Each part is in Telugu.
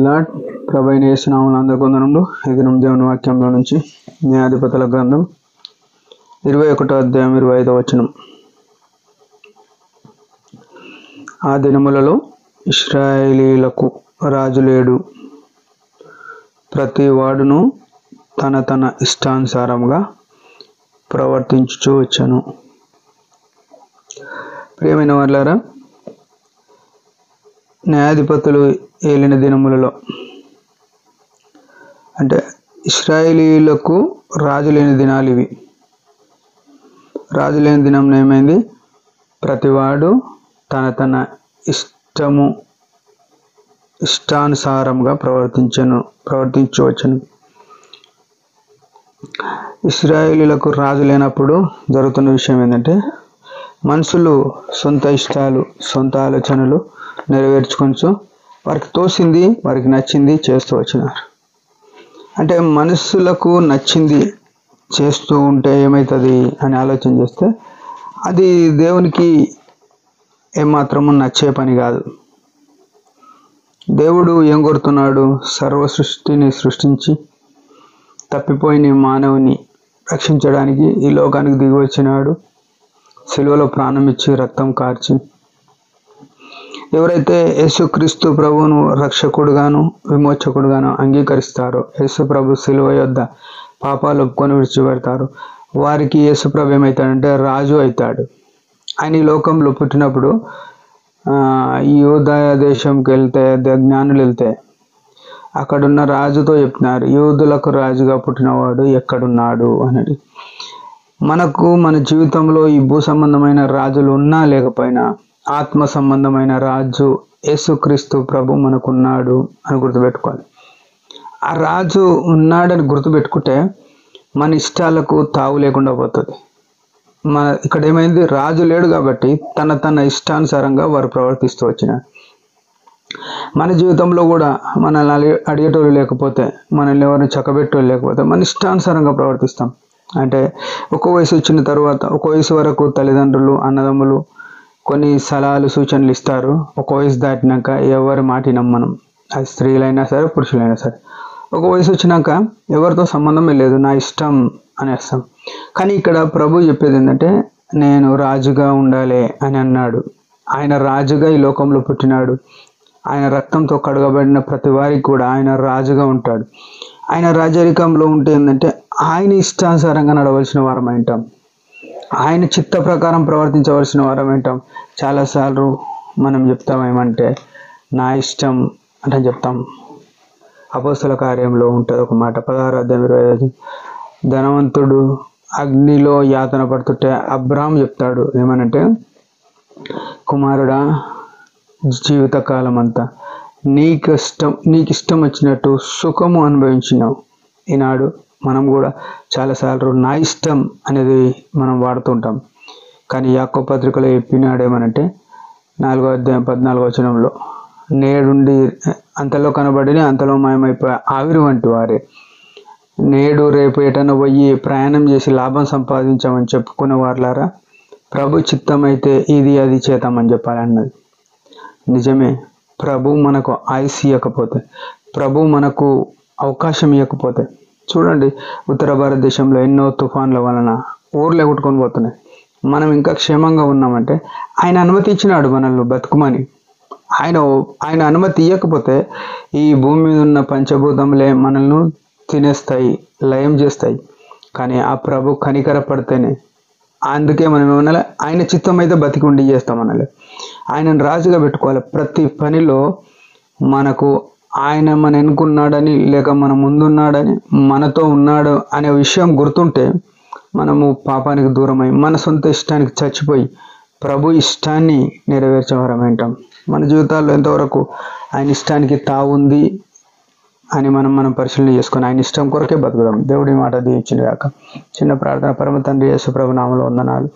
లార్డ్. ప్రభు అయిన యేసు నామమున అందరికీ వందనములు. ఇది దేవుని వాక్యంలో నుంచి న్యాయాధిపతుల గ్రంథం 21వ అధ్యాయం 25వ వచనం. ఆ దినములలో ఇశ్రాయేలీయులకు రాజు లేడు, ప్రతి వాడును తన ఇష్టానుసారంగా ప్రవర్తించుచూ వచ్చాను. ప్రియమైన వారులారా, న్యాయాధిపతులు ఏలిన దినములలో అంటే ఇశ్రాయేలీయులకు రాజు లేని దినాలు ఇవి. రాజు లేని దినం ఏమైంది? ప్రతివాడు తన ఇష్టానుసారంగా ప్రవర్తించవచ్చును. ఇశ్రాయేలీయులకు రాజు లేనప్పుడు జరుగుతున్న విషయం ఏంటంటే, మనుషులు సొంత ఇష్టాలు, సొంత ఆలోచనలు నెరవేర్చుకొంచు వారికి తోసింది, వారికి నచ్చింది చేస్తూ వచ్చినారు. అంటే మనుషులకు నచ్చింది చేస్తూ ఉంటే ఏమవుతుంది అని ఆలోచన చేస్తే అది దేవునికి ఏమాత్రము నచ్చే పని కాదు. దేవుడు ఏం కోరుతున్నాడు? సర్వ సృష్టిని సృష్టించి తప్పిపోయిన మానవుని రక్షించడానికి ఈ లోకానికి దిగి వచ్చినాడు. సిలువలో ప్రాణం ఇచ్చి రక్తం కార్చి ఎవరైతే యేసుక్రీస్తు ప్రభువును రక్షకుడుగాను విమోచకుడుగాను అంగీకరిస్తారో, యేసు ప్రభు సిలువ యొద్ద పాపాలు ఒప్పుకొని విడిచిపెడతారు, వారికి యేసు ప్రభు ఏమవుతాడంటే రాజు అవుతాడు. ఆయన ఈ లోకంలో పుట్టినప్పుడు ఈ యూదయ దేశంకి వెళ్తే, జ్ఞానులు వెళ్తే అక్కడున్న రాజుతో చెప్తున్నారు, యూదులకు రాజుగా పుట్టినవాడు ఎక్కడున్నాడు అనేది. మనకు మన జీవితంలో ఈ భూ సంబంధమైన రాజులు ఉన్నా లేకపోయినా ఆత్మ సంబంధమైన రాజు యేసుక్రీస్తు ప్రభు మనకున్నాడు అని గుర్తుపెట్టుకోవాలి. ఆ రాజు ఉన్నాడని గుర్తుపెట్టుకుంటే మన ఇష్టాలకు తావు లేకుండా పోతుంది. ఇక్కడ ఏమైంది? రాజు లేడు కాబట్టి తన ఇష్టానుసారంగా వారు ప్రవర్తిస్తూ వచ్చినారు. మన జీవితంలో కూడా మనల్ని అడిగేటోళ్ళు లేకపోతే, మనల్ని ఎవరిని చక్కబెట్టేవాళ్ళు లేకపోతే మన ఇష్టానుసారంగా ప్రవర్తిస్తాం. అంటే ఒక వయసు వచ్చిన తర్వాత, ఒక వయసు వరకు తల్లిదండ్రులు, అన్నదమ్ములు కొన్ని సలహాలు, సూచనలు ఇస్తారు. ఒక వయసు దాటినాక ఎవరి మాట మనం, అది స్త్రీలైనా సరే పురుషులైనా సరే, ఒక వయసు వచ్చినాక ఎవరితో సంబంధమే లేదు, నా ఇష్టం అనేస్తాం. కానీ ఇక్కడ ప్రభు చెప్పేది ఏంటంటే, నేను రాజుగా ఉండాలి అని అన్నాడు. ఆయన రాజుగా ఈ లోకంలో పుట్టినాడు. ఆయన రక్తంతో కడగబడిన ప్రతి వారికి కూడా ఆయన రాజుగా ఉంటాడు. ఆయన రాజరికంలో ఉంటే ఏంటంటే ఆయన ఇష్టానుసారంగా నడవలసిన వారం అంటాం, ఆయన చిత్త ప్రకారం ప్రవర్తించవలసిన వారం అంటాం. చాలాసార్లు మనం చెప్తాం ఏమంటే నా ఇష్టం అంటే చెప్తాం. అపోస్తల కార్యంలో ఉంటుంది ఒక మాట, 16వ అధ్యాయం 25. ధనవంతుడు అగ్నిలో యాతన పడుతుంటే అబ్రాహాం చెప్తాడు ఏమనంటే, కుమారుడా, జీవితకాలం అంతా నీకు ఇష్టం వచ్చినట్టు సుఖము అనుభవించినావు. ఈనాడు మనం కూడా చాలాసార్లు నా ఇష్టం అనేది మనం వాడుతుంటాం. కానీ యాకోబు పత్రికలో చెప్పినాడు ఏమనంటే 4వ అధ్యాయం 14వ వచనంలో, నేడుండి అంతలో కనబడి అంతలో మాయమైపోయే ఆవిరి వంటి వారే నేడు రేపు ఎటన్నా పోయి ప్రయాణం చేసి లాభం సంపాదించామని చెప్పుకునే వారులారా, ప్రభు చిత్తమైతే ఇది అది చేద్దామని చెప్పాలన్నది. నిజమే, ప్రభు మనకు ఆయుస్ ఇవ్వకపోతే, ప్రభు మనకు అవకాశం ఇవ్వకపోతే, చూడండి ఉత్తర భారతదేశంలో ఎన్నో తుఫాన్ల వలన ఊర్లు ఎగుట్టుకొని పోతున్నాయి. మనం ఇంకా క్షేమంగా ఉన్నామంటే ఆయన అనుమతి ఇచ్చినాడు మనల్ని బతుకుమని. ఆయన అనుమతి ఇవ్వకపోతే ఈ భూమి మీద ఉన్న పంచభూతములే మనల్ని తినేస్తాయి, లయం చేస్తాయి. కానీ ఆ ప్రభు కనికర పడితేనే, అందుకే మనం ఏమన్నా ఆయన చిత్తం అయితే బతికి ఉండి చేస్తాం అనాలి. ఆయనను రాజుగా పెట్టుకోవాలి. ప్రతి పనిలో మనకు ఆయన మన ఎన్నుకున్నాడని, లేక మన ముందున్నాడని, మనతో ఉన్నాడు అనే విషయం గుర్తుంటే మనము పాపానికి దూరమై మన సొంత ఇష్టానికి చచ్చిపోయి ప్రభు ఇష్టాన్ని నెరవేర్చేవారమేంటాం. మన జీవితాల్లో ఎంతవరకు ఆయన ఇష్టానికి తావుంది అని మనం పరిశీలన చేసుకొని ఆయన ఇష్టం కొరకే బతుకుదాం. దేవుడి మాట దీవించిన గాక. చిన్న ప్రార్థన. పరమ తండ్రి యేసు ప్రభు నామములో వందనాలు.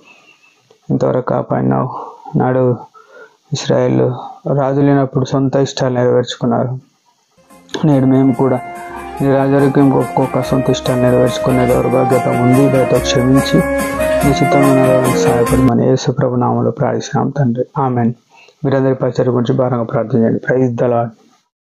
ఇంతవరకు కాపాడినావు. నాడు ఇశ్రాయేలు రాజు లేనప్పుడు సొంత ఇష్టాలు నెరవేర్చుకున్నారు. నేడు మేము కూడా నీ రాజరికం ఒక్కొక్క సొంత ఇష్టాలు నెరవేర్చుకునే దౌర్భాగ్యత ఉంది. దయతో క్షమించి నీ చిత్తమైన సహాయపడి మన యేసు ప్రభు నామములో ప్రార్థిస్తున్నాం తండ్రి. ఆమెన్. మీరందరి పరిచర్య గురించి భారంగా ప్రార్థన చేయండి. Praise the lord.